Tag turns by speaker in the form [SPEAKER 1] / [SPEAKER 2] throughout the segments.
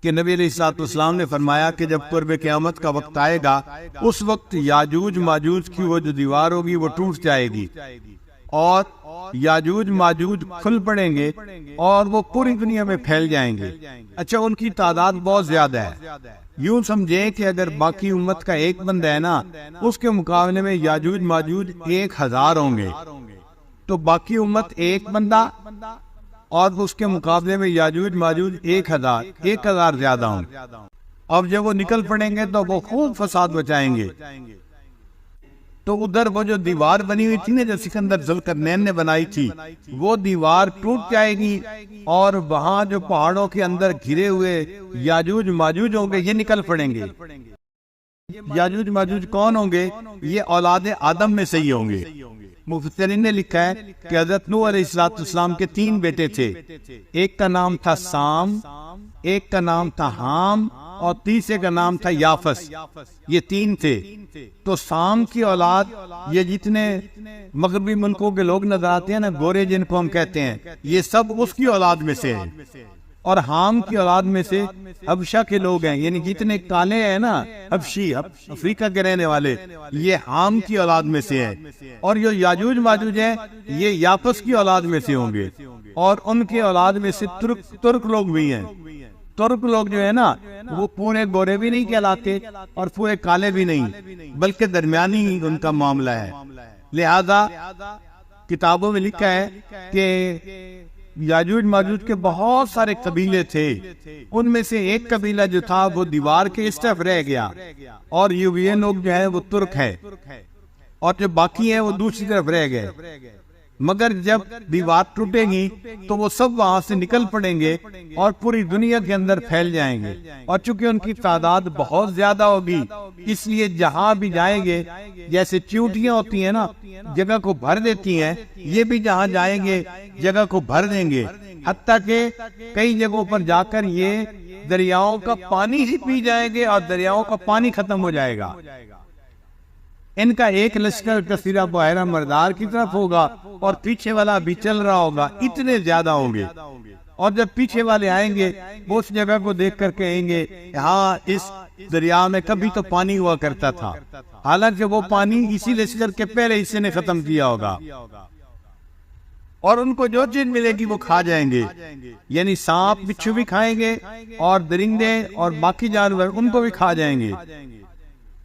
[SPEAKER 1] کہ نبی علیہ الصلوۃ والسلام نے فرمایا کہ جب قرب قیامت کا وقت آئے گا اس وقت یاجوج ماجوج کی وہ جو دیوار ہوگی وہ ٹوٹ جائے گی اور یاجوج ماجوج کھل پڑیں گے اور وہ پوری دنیا میں پھیل جائیں گے۔ اچھا، ان کی تعداد بہت زیادہ ہے۔ یوں سمجھیں کہ اگر باقی امت کا ایک بندہ ہے نا، اس کے مقابلے میں یاجوج ماجوج 1000 ہوں گے، تو باقی امت ایک بندہ اور اس کے مقابلے میں یاجوج ماجوج 1000 زیادہ ہوں گے۔ اب جب وہ نکل پڑیں گے تو وہ خوب فساد بچائیں گے۔ تو ادھر وہ جو دیوار بنی ہوئی تھی نا، جو سکندر ذوالقرنین نے بنائی تھی، وہ دیوار ٹوٹ جائے گی اور وہاں جو پہاڑوں کے اندر گھرے ہوئے یاجوج ماجوج ہوں گے یہ نکل پڑیں گے۔ یاجوج ماجوج کون ہوں گے؟ یہ اولاد آدم میں سے ہی ہوں گے۔ مفسرین نے لکھا ہے کہ حضرت نوح علیہ السلام کے 3 بیٹے تھے، ایک کا نام تھا سام، ایک کا نام تھا حام اور تیسرے کا نام تھا یافس۔ یہ 3 تھے۔ تو سام کی اولاد، یہ جتنے مغربی ملکوں کے لوگ نظر آتے ہیں نا، گورے جن کو ہم کہتے ہیں، یہ سب اس کی اولاد میں سے ہیں۔ اور حام کی اولاد میں سے حبشہ کے لوگ ہیں، یعنی جتنے کالے ہیں نا، حبشی افریقہ کے رہنے والے، یہ حام کی اولاد میں سے ہیں۔ اور جو یاجوج ماجوج ہیں یہ یافس کی اولاد میں سے ہوں گے، اور ان کے اولاد میں سے ترک لوگ بھی ہیں۔ ترک لوگ جو ہے نا، وہ پورے گورے بھی نہیں کہلاتے اور پورے کالے بھی نہیں، بلکہ درمیانی ان کا معاملہ ہے۔ لہذا کتابوں میں لکھا ہے کہ یاجوج ماجوج کے بہت سارے قبیلے تھے، ان میں سے ایک قبیلہ جو تھا وہ دیوار کے اس طرف رہ گیا، اور یہ لوگ جو ہے وہ ترک ہے، اور جو باقی ہیں وہ دوسری طرف رہ گئے۔ مگر جب دیوار ٹوٹے گی تو وہ سب وہاں سے نکل پڑیں گے اور پوری دنیا کے اندر پھیل جائیں گے، اور چونکہ ان کی تعداد بہت زیادہ ہوگی اس لیے جہاں بھی جائیں گے، جیسے چیونٹیاں ہوتی ہیں نا، جگہ کو بھر دیتی ہیں، یہ بھی جہاں جائیں گے جگہ کو بھر دیں گے، حتیٰ کہ کئی جگہوں پر جا کر یہ دریاؤں کا پانی ہی پی جائیں گے اور دریاؤں کا پانی ختم ہو جائے گا۔ ان کا ایک لشکر کثیرہ بحیرہ مردار کی طرف ہوگا اور پیچھے والا بھی چل رہا ہوگا، اتنے زیادہ ہوں گے۔ اور جب پیچھے والے آئیں گے وہ اس جگہ کو دیکھ کر کہیں گے ہاں اس دریا میں کبھی تو پانی ہوا کرتا تھا، حالانکہ وہ پانی اسی لشکر کے پہلے حصے نے ختم کیا ہوگا۔ اور ان کو جو چیز ملے گی وہ کھا جائیں گے، یعنی سانپ بچھو بھی کھائیں گے اور درندے اور باقی جانور ان کو بھی کھا جائیں گے۔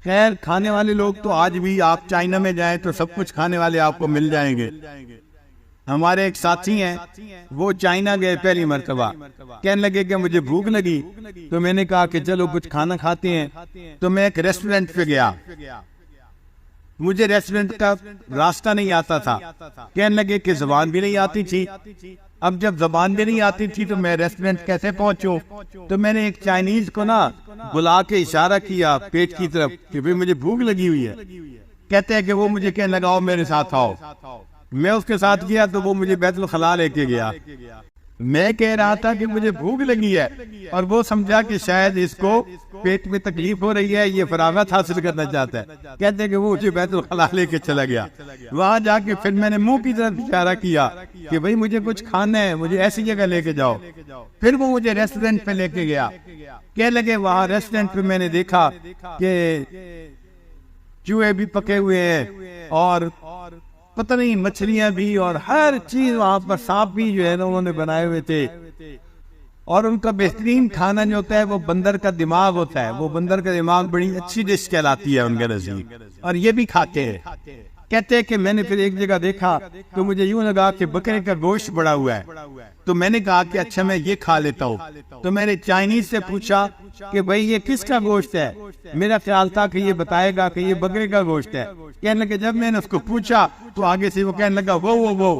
[SPEAKER 1] خیر، کھانے والے لوگ تو آج بھی آپ چائنا میں جائیں تو سب کچھ کھانے والے آپ کو مل جائیں گے۔ ہمارے ایک ساتھی ہیں، وہ چائنا گئے پہلی مرتبہ، کہنے لگے کہ مجھے بھوک لگی، تو میں نے کہا کہ چلو کچھ کھانا کھاتے ہیں۔ تو میں ایک ریسٹورنٹ پہ گیا، مجھے ریسٹورنٹ کا راستہ نہیں آتا تھا، کہنے لگے کہ زبان بھی نہیں آتی تھی۔ اب جب زبان بھی نہیں آتی تھی تو میں ریسٹورنٹ کیسے پہنچوں؟ تو میں نے ایک چائنیز کو نا بلا کے اشارہ کیا پیٹ کی طرف کہ بھئی مجھے بھوک لگی ہوئی ہے۔ کہتے ہیں کہ وہ مجھے کہنے لگا آؤ میرے ساتھ آؤ۔ میں اس کے ساتھ گیا تو وہ مجھے بیت الخلاء لے کے گیا۔ میں کہہ رہا تھا کہ مجھے بھوک لگی ہے، اور وہ سمجھا کہ شاید اس کو پیٹ میں تکلیف ہو رہی ہے، یہ فراغت حاصل کرنا چاہتا ہے۔ کہتے ہیں کہ وہ مجھے بیت الخلاء لے کے چلا گیا۔ وہاں جا کے پھر میں نے منہ کی طرف اشارہ کیا کہ بھئی مجھے کچھ کھانا ہے، مجھے ایسی جگہ لے کے جاؤ۔ پھر وہ مجھے ریسٹورنٹ پہ لے کے گیا۔ کہنے لگے وہاں ریسٹورنٹ پہ میں نے دیکھا کہ چوہے بھی پکے ہوئے ہیں اور پتہ نہیں مچھلیاں بھی، اور ہر چیز وہاں پر، سانپ بھی جو ہے نا انہوں نے بنائے ہوئے تھے۔ اور ان کا بہترین کھانا جو ہوتا ہے وہ بندر کا دماغ ہوتا ہے، وہ بندر کا دماغ بڑی اچھی ڈش کہلاتی ہے ان کے نزدیک، اور یہ بھی کھاتے ہیں۔ کہتے ہیں کہ میں نے پھر ایک جگہ دیکھا تو مجھے یوں لگا کہ بکرے کا گوشت بڑا ہوا ہے، تو میں نے کہا کہ اچھا میں یہ کھا لیتا ہوں۔ تو میں نے چائنیز سے پوچھا کہ بھئی یہ کس کا گوشت ہے؟ میرا خیال تھا کہ یہ بتائے گا کہ یہ بکرے کا گوشت ہے۔ کہنے لگے جب میں نے اس کو پوچھا تو آگے سے وہ کہنے لگا وہ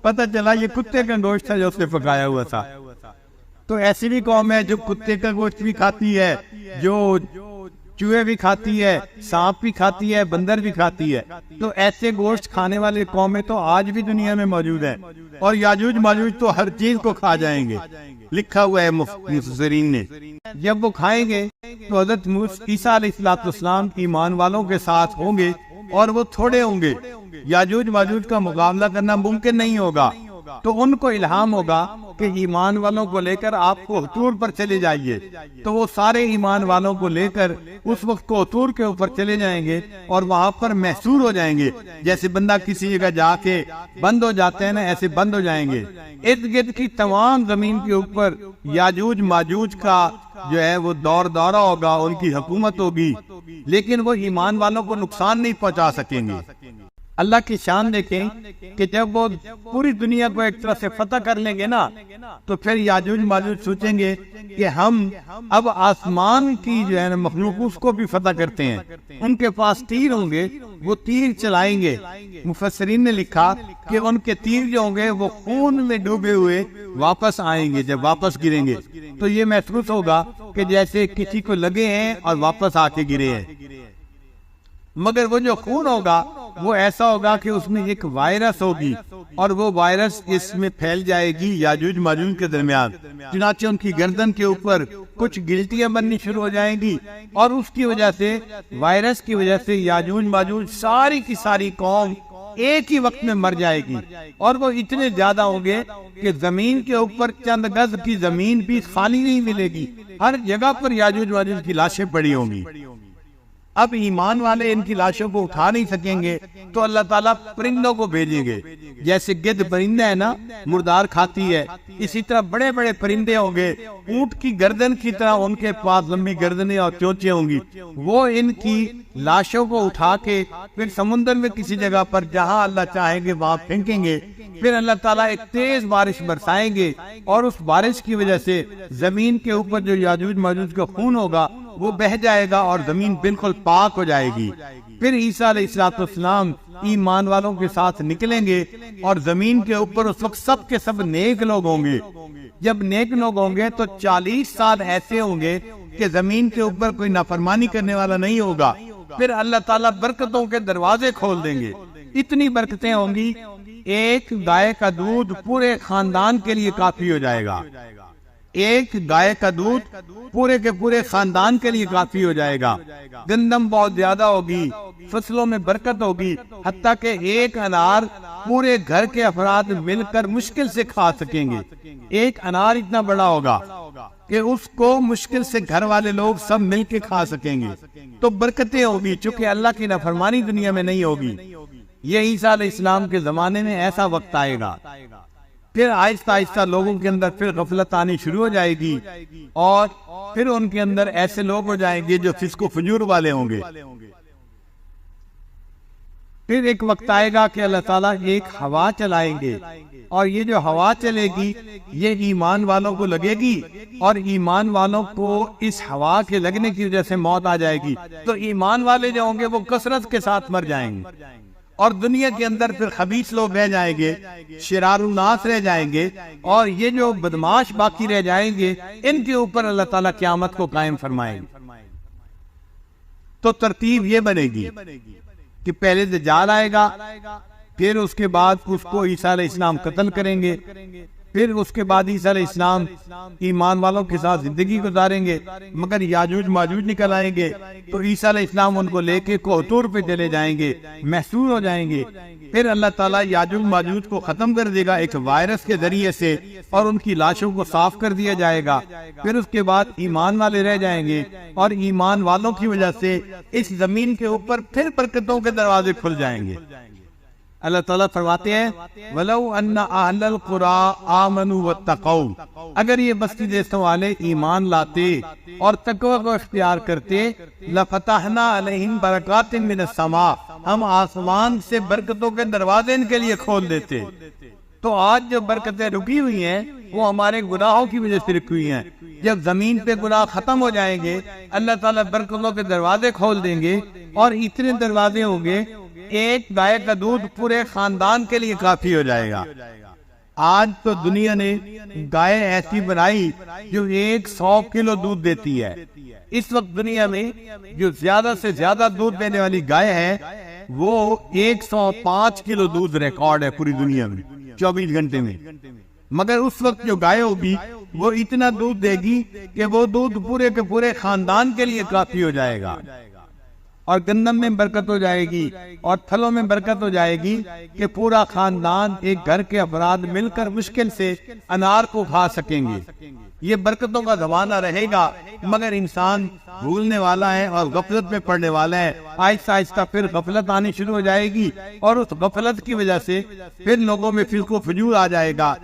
[SPEAKER 1] پتہ چلا یہ کتے کا گوشت تھا جو اس نے پکایا ہوا تھا۔ تو ایسی بھی قوم ہے جو کتے کا گوشت بھی کھاتی ہے، جو چوہے بھی کھاتی ہے، سانپ بھی کھاتی ہے، بندر بھی کھاتی ہے۔ تو ایسے گوشت کھانے والے قومیں تو آج بھی دنیا میں موجود ہیں، اور یاجوج ماجوج تو ہر چیز کو کھا جائیں گے، لکھا ہوا ہے مفسرین نے۔ جب وہ کھائیں گے تو حضرت عیسیٰ علیہ السلام ایمان والوں کے ساتھ ہوں گے، اور وہ تھوڑے ہوں گے۔ یاجوج ماجوج کا مقابلہ کرنا ممکن نہیں ہوگا، تو ان کو الہام ہوگا کہ ایمان والوں کو لے کر آپ کو طور پر چلے جائیے، تو وہ سارے ایمان والوں کو لے کر اس وقت کو طور کے اوپر چلے جائیں گے اور وہاں پر محصور ہو جائیں گے، جیسے بندہ کسی جگہ جا کے بند ہو جاتے ہیں نا، ایسے بند ہو جائیں گے۔ ارد گرد کی تمام زمین کے اوپر یاجوج ماجوج کا جو ہے وہ دورہ ہوگا، ان کی حکومت ہوگی، لیکن وہ ایمان والوں کو نقصان نہیں پہنچا سکیں گے۔ اللہ کی شان دیکھیں کہ جب وہ پوری دنیا کو ایک طرح سے فتح کر لیں گے نا، تو پھر یاجوج ماجوج سوچیں گے کہ ہم اب آسمان کی جو ہے نا مخلوق اس کو بھی فتح کرتے ہیں۔ ان کے پاس تیر ہوں گے، وہ تیر چلائیں گے۔ مفسرین نے لکھا کہ ان کے تیر جو ہوں گے وہ خون میں ڈوبے ہوئے واپس آئیں گے۔ جب واپس گریں گے تو یہ محسوس ہوگا کہ جیسے کسی کو لگے ہیں اور واپس آ کے گرے ہیں، مگر وہ جو خون ہوگا وہ ایسا ہوگا کہ اس میں ایک وائرس ہوگی، اور وہ وائرس اس میں پھیل جائے گی یاجوج ماجوج کے درمیان۔ چنانچہ ان کی گردن کے اوپر کچھ گلٹیاں بننی شروع ہو جائیں گی، اور اس کی وجہ سے، وائرس کی وجہ سے یاجوج ماجوج ساری کی ساری قوم ایک ہی وقت میں مر جائے گی، اور وہ اتنے زیادہ ہوں گے کہ زمین کے اوپر چند گز کی زمین بھی خالی نہیں ملے گی، ہر جگہ پر یاجوج ماجوج کی لاشیں پڑی ہوں گی۔ اب ایمان والے ان کی لاشوں کو اٹھا نہیں سکیں گے، تو اللہ تعالیٰ پرندوں کو بھیجیں گے۔ جیسے گدھ پرندہ ہے نا، مردار کھاتی ہے، اسی طرح بڑے بڑے پرندے ہوں گے، اونٹ کی گردن کی طرح ان کے پاس لمبی گردنیں اور چونچیں ہوں گی، وہ ان کی لاشوں کو اٹھا کے پھر سمندر میں کسی جگہ پر جہاں اللہ چاہیں گے وہاں پھینکیں گے۔ پھر اللہ تعالیٰ ایک تیز بارش برسائیں گے، اور اس بارش کی وجہ سے زمین کے اوپر جو یاجوج ماجوج کا خون ہوگا وہ بہہ جائے گا اور زمین بالکل پاک ہو جائے گی۔ پھر عیسیٰ علیہ السلام ایمان والوں کے ساتھ نکلیں گے، اور زمین کے اوپر اس وقت سب کے سب نیک لوگ ہوں گے۔ جب نیک لوگ ہوں گے تو 40 سال ایسے ہوں گے کہ زمین کے اوپر کوئی نافرمانی کرنے والا نہیں ہوگا۔ پھر اللہ تعالیٰ برکتوں کے دروازے کھول دیں گے، اتنی برکتیں ہوں گی، ایک گائے کا دودھ پورے خاندان کے لیے کافی ہو جائے گا۔ ایک گائے کا دودھ پورے کے پورے خاندان کے لیے کافی ہو جائے گا۔ گندم بہت زیادہ ہوگی، فصلوں میں برکت ہوگی، حتیٰ کہ ایک انار پورے گھر کے افراد مل کر مشکل سے کھا سکیں گے۔ ایک انار اتنا بڑا ہوگا کہ اس کو مشکل سے گھر والے لوگ سب مل کے کھا سکیں گے۔ تو برکتیں ہوگی، چونکہ اللہ کی نافرمانی دنیا میں نہیں ہوگی۔ یہ عیسیٰ علیہ السلام کے زمانے میں ایسا وقت آئے گا۔ پھر آہستہ آہستہ لوگوں کے اندر پھر غفلت آنی شروع ہو جائے گی، اور پھر ان کے اندر ایسے لوگ ہو جائیں گے جو فسق و فجور والے ہوں گے۔ پھر ایک وقت آئے گا کہ اللہ تعالیٰ ایک ہوا چلائیں گے، اور یہ جو ہوا چلے گی یہ ایمان والوں کو لگے گی، اور ایمان والوں کو اس ہوا کے لگنے کی وجہ سے موت آ جائے گی، تو ایمان والے جو ہوں گے وہ کثرت کے ساتھ مر جائیں گے، اور دنیا کے اندر پھر خبیث لوگ رہ جائیں گے، شرار الناس رہ جائیں گے، اور یہ جو بدماش باقی رہ جائیں گے ان کے اوپر اللہ تعالیٰ قیامت کو قائم فرمائیں گے۔ تو ترتیب یہ بنے گی کہ پہلے دجال آئے گا، پھر اس کے بعد اس کو عیسیٰ علیہ السلام قتل کریں گے، پھر اس کے بعد عیسیٰ علیہ السلام ایمان والوں کے ساتھ زندگی گزاریں گے، مگر یاجوج ماجوج نکل آئیں گے، تو عیسیٰ علیہ السلام ان کو لے کے کوہ طور پہ چلے جائیں گے، محصور ہو جائیں گے۔ پھر اللہ تعالیٰ یاجوج ماجوج کو ختم کر دے گا ایک وائرس کے ذریعے سے، اور ان کی لاشوں کو صاف کر دیا جائے گا۔ پھر اس کے بعد ایمان والے رہ جائیں گے، اور ایمان والوں کی وجہ سے اس زمین کے اوپر پھر برکتوں کے دروازے کھل جائیں گے۔ اللہ تعالیٰ فرماتے ہیں وَلَوْ أَنَّ أَهْلَ الْقُرَىٰ آمَنُوا وَاتَّقَوْا، اگر یہ بستی دیسوں والے ایمان لاتے اور تقوی کو اختیار کرتے، لَفَتَحْنَا عَلَيْهِمْ بَرَكَاتٍ مِّنَ السَّمَاءِ، ہم آسمان سے برکتوں کے دروازے ان کے لیے کھول دیتے۔ تو آج جو برکتیں رکی ہوئی ہیں وہ ہمارے گناہوں کی وجہ سے رکی ہوئی ہیں۔ جب زمین پہ گناہ ختم ہو جائیں گے اللہ تعالیٰ برکتوں کے دروازے کھول دیں گے، اور اتنے دروازے ہوں گے ایک گائے کا دودھ پورے خاندان کے لیے کافی ہو جائے گا۔ آج تو دنیا نے گائے ایسی بنائی جو 100 کلو دودھ دیتی ہے۔ اس وقت دنیا میں جو زیادہ سے زیادہ دودھ دینے والی گائے ہے وہ 105 کلو دودھ ریکارڈ ہے پوری دنیا میں 24 گھنٹے میں، مگر اس وقت جو گائے ہوگی وہ اتنا دودھ دے گی کہ وہ دودھ پورے کے پورے خاندان کے لیے کافی ہو جائے گا۔ اور گندم میں برکت ہو جائے گی اور پھلوں میں برکت ہو جائے گی کہ پورا خاندان ایک گھر کے افراد مل کر مشکل سے انار کو کھا سکیں گے۔ یہ برکتوں کا زمانہ رہے گا، مگر انسان بھولنے والا ہے اور غفلت میں پڑنے والا ہے۔ آہستہ آہستہ پھر غفلت آنی شروع ہو جائے گی اور اس غفلت کی وجہ سے پھر لوگوں میں فرق و فجور آ جائے گا۔